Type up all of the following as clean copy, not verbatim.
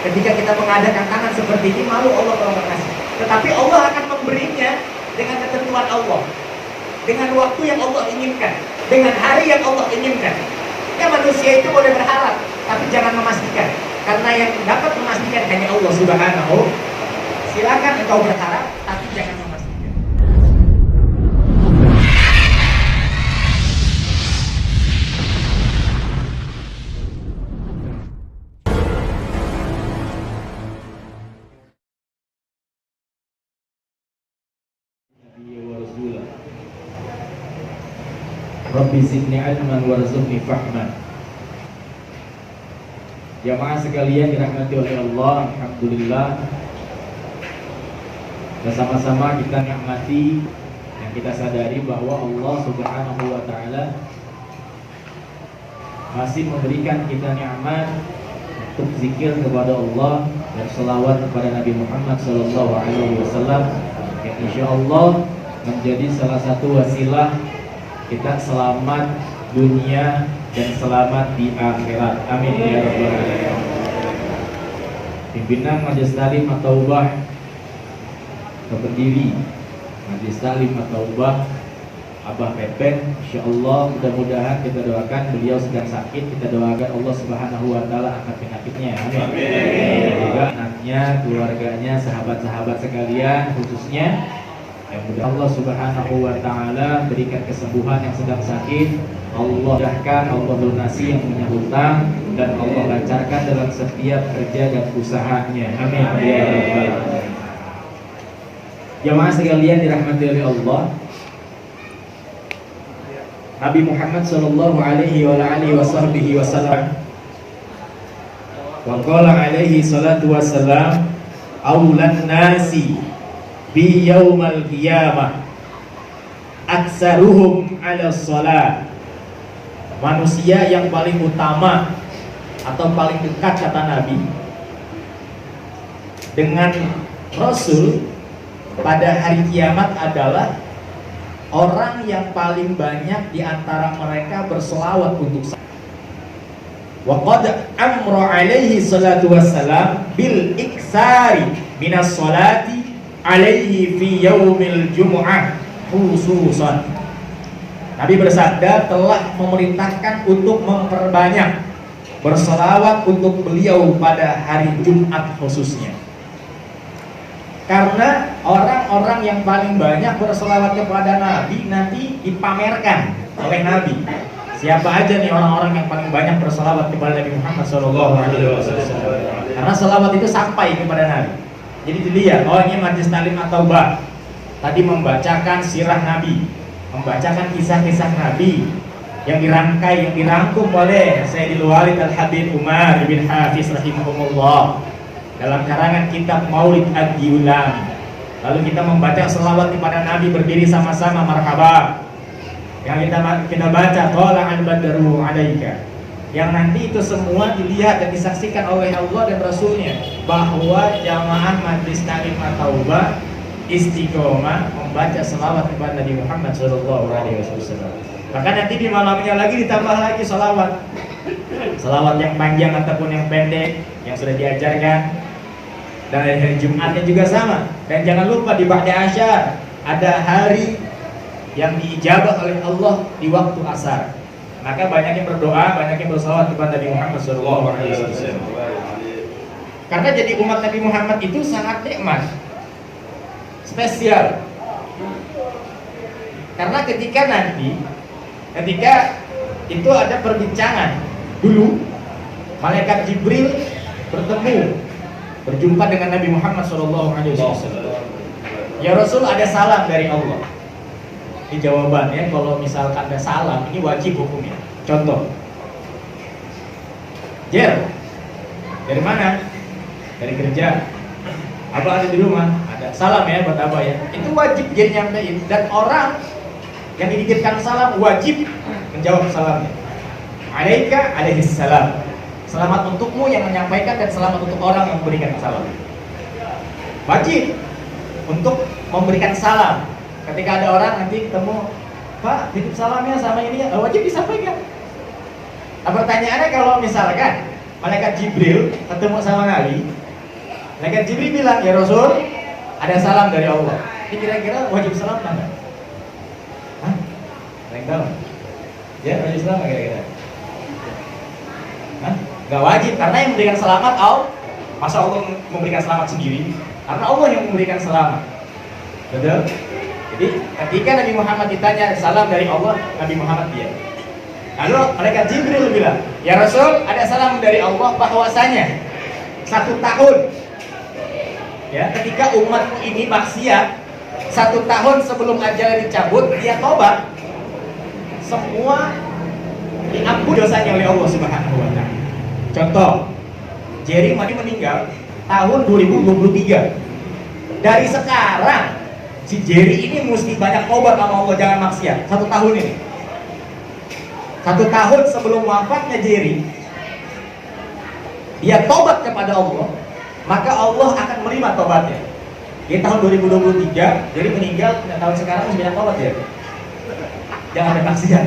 Ketika kita mengadakan tangan seperti ini, malu Allah kalau mengasih. Tetapi Allah akan memberinya dengan ketentuan Allah, dengan waktu yang Allah inginkan, dengan hari yang Allah inginkan. Ya, manusia itu boleh berharap, tapi jangan memastikan, karena yang dapat memastikan hanya Allah Subhanahu. Silakan engkau berharap, tapi jangan memastikan. Rabbi zidni ilman warzuqni fahman. Jamaah sekalian dirahmati oleh Allah, alhamdulillah. Bersama-sama kita nikmati dan kita sadari bahwa Allah Subhanahu wa taala masih memberikan kita nikmat untuk zikir kepada Allah dan selawat kepada Nabi Muhammad sallallahu alaihi wasallam yang insyaallah menjadi salah satu wasilah kita selamat dunia dan selamat di akhirat. Amin ya rabbal alamin. Pimpinan Majelis Taklim At-Taubah, pendiri Majelis Taklim At-Taubah, Abah Pepet, insyaallah mudah-mudahan kita doakan beliau sedang sakit, kita doakan Allah Subhanahu wa taala angkat penyakitnya. Amin. Dan juga anaknya, keluarganya, sahabat-sahabat sekalian khususnya yang mudah Allah Subhanahu wa taala berikan kesembuhan yang sedang sakit, Allah mudahkan, Allah lunasi yang punya hutang, dan Allah lancarkan dalam setiap kerja dan usahanya. Amin ya rabbal alamin. Jamaah sekalian dirahmati oleh Allah, Nabi Muhammad sallallahu alaihi wa alihi wasallam wa qala alaihi salatu wassalam, aulan nasi bi yaumal qiyamah aksaruhum ala shalah. Manusia yang paling utama atau paling dekat kata Nabi dengan Rasul pada hari kiamat adalah orang yang paling banyak di antara mereka berselawat untuk wa qad amra alaihi salatu wassalam bil iksari minas salati alaihi fi yaumil jumu'ah khususan. Nabi bersabda telah memerintahkan untuk memperbanyak berselawat untuk beliau pada hari Jumat khususnya. Karena orang-orang yang paling banyak berselawat kepada Nabi nanti dipamerkan oleh Nabi. Siapa aja nih orang-orang yang paling banyak berselawat kepada Nabi Muhammad SAW? Karena selawat itu sampai kepada Nabi. Jadi dilihat, oh ini Majelis Taklim At-Taubah tadi membacakan sirah Nabi, membacakan kisah-kisah Nabi yang dirangkai, yang dirangkum oleh Sayyidil Walid Al-Habib Umar bin Hafiz rahimahumullah dalam karangan kitab Maulid Ad-Diulam. Lalu kita membaca selawat kepada Nabi berdiri sama-sama marhaba. Yang kita baca Thala'al badru 'alaika. Yang nanti itu semua dilihat dan disaksikan oleh Allah dan Rasulnya, bahwa jamaah Majelis Taklim At-Taubah istiqomah membaca selawat kepada Nabi Muhammad SAW. Maka nanti di malamnya lagi ditambah lagi selawat, selawat yang panjang ataupun yang pendek yang sudah diajarkan. Dan hari Jumatnya juga sama. Dan jangan lupa di Ba'da Asyar ada hari yang diijabah oleh Allah di waktu asar. Maka banyak yang berdoa, banyak yang berselawat kepada Nabi Muhammad SAW. Karena jadi umat Nabi Muhammad itu sangat nikmat, spesial. Karena ketika itu ada perbincangan dulu, malaikat Jibril berjumpa dengan Nabi Muhammad SAW. Ya Rasul, ada salam dari Allah. Ini jawabannya, kalau misalkan ada salam, ini wajib hukumnya. Contoh, Jer, dari mana? Dari kerja. Abah ada di rumah? Ada. Salam ya buat Abah ya. Itu wajib Jer nyampein. Dan orang yang dititipkan salam wajib menjawab salamnya. Alaika alaihis salam. Selamat untukmu yang menyampaikan, dan selamat untuk orang yang memberikan salam. Wajib untuk memberikan salam. Ketika ada orang nanti ketemu, Pak, titip salamnya sama ini ya, wajib disampaikan. Nah, pertanyaannya kalau misalkan Malaikat Jibril ketemu sama Nabi. Malaikat Jibril bilang, ya Rasul, ada salam dari Allah. Ini kira-kira wajib salam nggak? Hah? Ada yang tahu? Ya, wajib salam nggak kira-kira? Hah? Nggak wajib, karena yang memberikan selamat Allah. Masa Allah memberikan selamat sendiri? Karena Allah yang memberikan selamat. Betul? Jadi ketika Nabi Muhammad ditanya salam dari Allah, Nabi Muhammad dia. Lalu malaikat Jibril bilang, ya Rasul, ada salam dari Allah bahwasanya 1 tahun ya, ketika umat ini maksiat 1 tahun sebelum ajalnya dicabut, dia tobat, semua diampuni dosanya oleh Allah Subhanahu wa Ta'ala. Contoh, Jerry Madi meninggal tahun 2023. Dari sekarang si Jerry ini mesti banyak tobat sama Allah, jangan maksiat 1 tahun ini. 1 tahun sebelum wafatnya Jerry, dia tobat kepada Allah, maka Allah akan menerima tobatnya. Di tahun 2023, Jerry meninggal, dan tahun sekarang mesti banyak tobat ya. Jangan ada maksiat.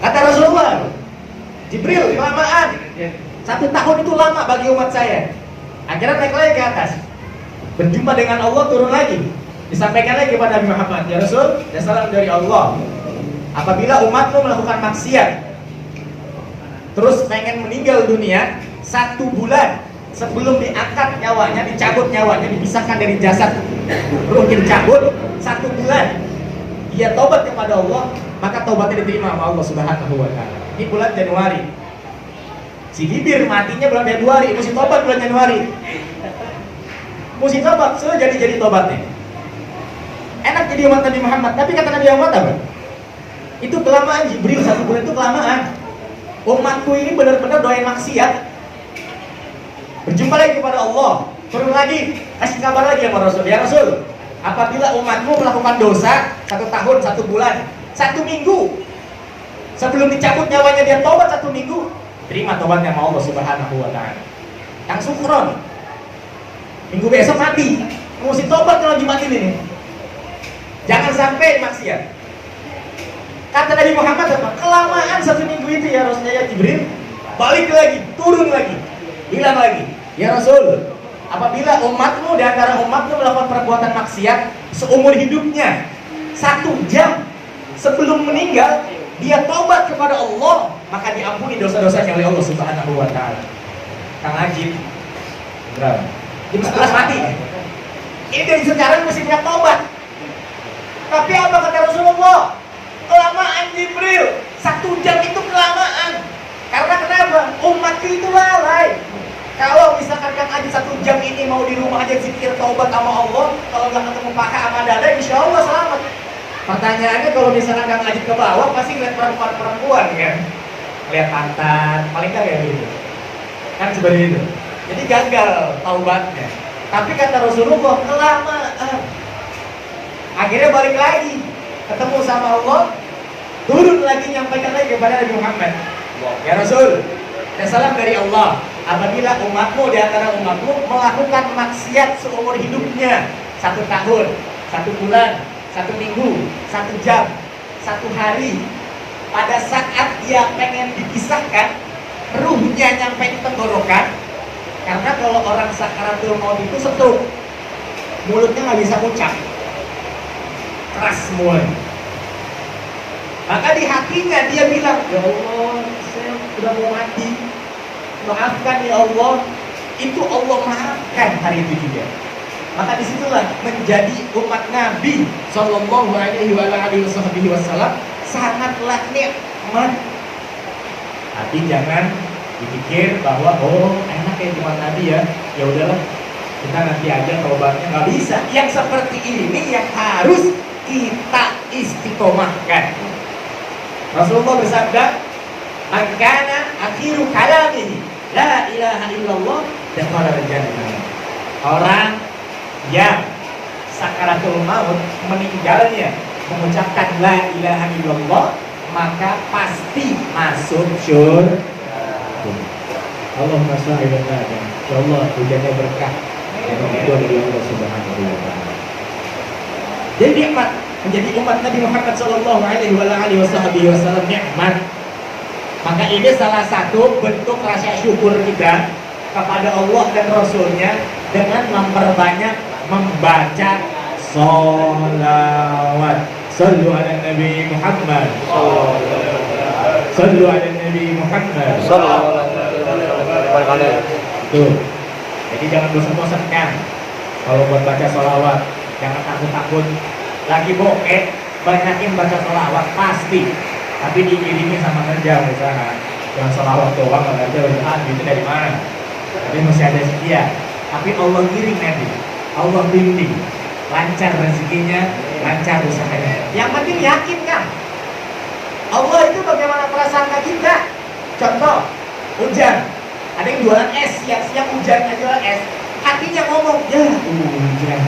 Kata Rasulullah, Jibril, kelamaan. 1 tahun itu lama bagi umat saya. Akhirnya naik lagi ke atas, berjumpa dengan Allah, turun lagi. Disampaikan lagi kepada Nabi Muhammad, ya Rasul, ya salam dari Allah. Apabila umatmu melakukan maksiat, terus pengen meninggal dunia, 1 bulan sebelum diangkat nyawanya, dicabut nyawanya, dipisahkan dari jasad, ruh dicabut, 1 bulan dia tobat kepada Allah, maka tobatnya diterima sama Allah Subhanahu wa Ta'ala. Ini bulan Januari. Si bibir matinya bulan Februari, mesti tobat bulan Januari. Mesti tobat, sudah jadi tobatnya. Enak jadi umat Nabi Muhammad, tapi kata Nabi Muhammad apa? Itu kelamaan, Jibril 1 bulan itu kelamaan. Umatku ini benar-benar doain maksiat. Berjumpa lagi kepada Allah, turun lagi, kasih kabar lagi sama Rasul. Ya Rasul, apabila umatmu melakukan dosa 1 tahun, 1 bulan, 1 minggu sebelum dicabut nyawanya dia tobat 1 minggu, terima tobatnya sama Allah Subhanahu wa Ta'ala. Yang sukron, minggu besok mati, mesti tobat kalau Jumat ini. Jangan sampai maksiat. Kata Nabi Muhammad apa? Kelamaan 1 minggu itu ya Rasulnya, ya Jibril. Balik lagi, turun lagi, hilang lagi. Ya Rasul, apabila umatmu di antara umatmu melakukan perbuatan maksiat seumur hidupnya, 1 jam sebelum meninggal dia taubat kepada Allah, maka diampuni dosa-dosanya oleh Allah Subhanahu wa Ta'ala. Kang Ajib berapa? Jam 11 mati. Ini dari sekarang mesti punya taubat. Tapi apa kata Rasulullah? Kelamaan Jibril, 1 jam itu kelamaan. Karena kenapa? Umatku itu lalai. Kalau misalkan Kang Ajib 1 jam ini mau di rumah aja zikir taubat sama Allah, kalau nggak ketemu pakai sama dada, insya Allah selamat. Pertanyaannya kalau misalkan Kang Ajib ke bawah, pasti ngeliat perempuan kan? Lihat pantat, paling nggak kayak gitu. Kan seperti itu. Jadi gagal taubatnya. Tapi kata Rasulullah, kelamaan. Akhirnya balik lagi, ketemu sama Allah, turun lagi nyampaikan lagi kepada Nabi Muhammad. Ya Rasul, ada salam dari Allah. Apabila umatmu di antara umatmu melakukan maksiat seumur hidupnya, 1 tahun, 1 bulan, 1 minggu, 1 jam, 1 hari, pada saat dia pengen dipisahkan, ruhnya nyampe di tenggorokan. Karena kalau orang sakaratul maut itu setuk, mulutnya nggak bisa ngucap, keras semuanya. Maka di hatinya dia bilang, ya Allah, saya sudah mau mati, maafkan ya Allah. Itu Allah maafkan hari itu juga. Maka disitulah menjadi umat Nabi Sallallahu Alaihi Wasallam sangatlah nikmat. Tapi jangan dipikir bahwa oh enak ya umat Nabi ya, ya udahlah kita nanti aja taubatnya, nggak bisa. Yang seperti ini yang harus kita istiqomahkan. Rasulullah bersabda, "Man kana akhiru kalamihi la ilaha illallah dakhala al-jannah." Orang yang sakaratul maut meninggalnya mengucapkan la ilaha illallah, maka pasti masuk surga. Allahumma shalli ala Muhammad. Ya Allah, hujannya berkah. Yang itu dari Allah Subhanahu wa Ta'ala. Jadi nikmat menjadi umat Nabi Muhammad sallallahu alaihi wasallam nikmat. Maka ini salah satu bentuk rasa syukur kita kepada Allah dan Rasulnya dengan memperbanyak membaca sholawat. Sallu ala Nabi Muhammad. Sallu ala Nabi Muhammad. Tuh. Jadi jangan bosan-bosan kan kalau buat baca sholawat. Jangan takut-takut. Lagi bokeh, banyakin baca sholawat pasti. Tapi diiringi sama kerja usaha. Jangan sholawat doang, nggak kerja usaha. Itu dari mana? Tapi masih ada sekian. Tapi Allah giring nanti. Allah bimbing. Lancar rezekinya, lancar usahanya. Yang penting yakin kan. Allah itu bagaimana prasangka kita. Contoh, hujan. Ada yang jualan es, siang-siang hujan jualan es. Hatinya ngomong, ya hujan.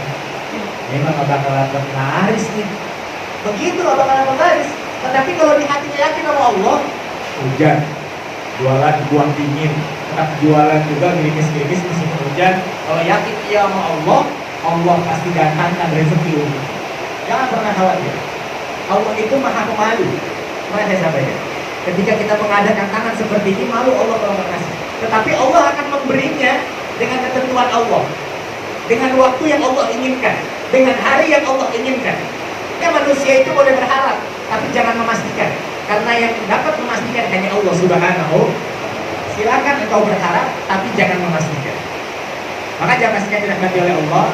Ini mah gak bakalan laris nih. Begitu gak bakalan laris. Tetapi kalau di hatinya yakin sama Allah, hujan, jualan buah dingin, tetap jualan juga gerimis-gerimis musim hujan. Kalau yakin dia sama Allah, Allah pasti datangkan rezeki. Jangan pernah khawatir. Allah itu maha pemalu. Mana saya sampaikan? Ketika kita mengadakan tangan seperti ini, malu Allah kalau mengasih. Tetapi Allah akan memberinya dengan ketentuan Allah, dengan waktu yang Allah inginkan, dengan hari yang Allah inginkan. Ya manusia itu boleh berharap, tapi jangan memastikan, karena yang dapat memastikan hanya Allah Subhanahu. Silakan engkau berharap, tapi jangan memastikan. Maka jangan pastikan dirahmati oleh Allah.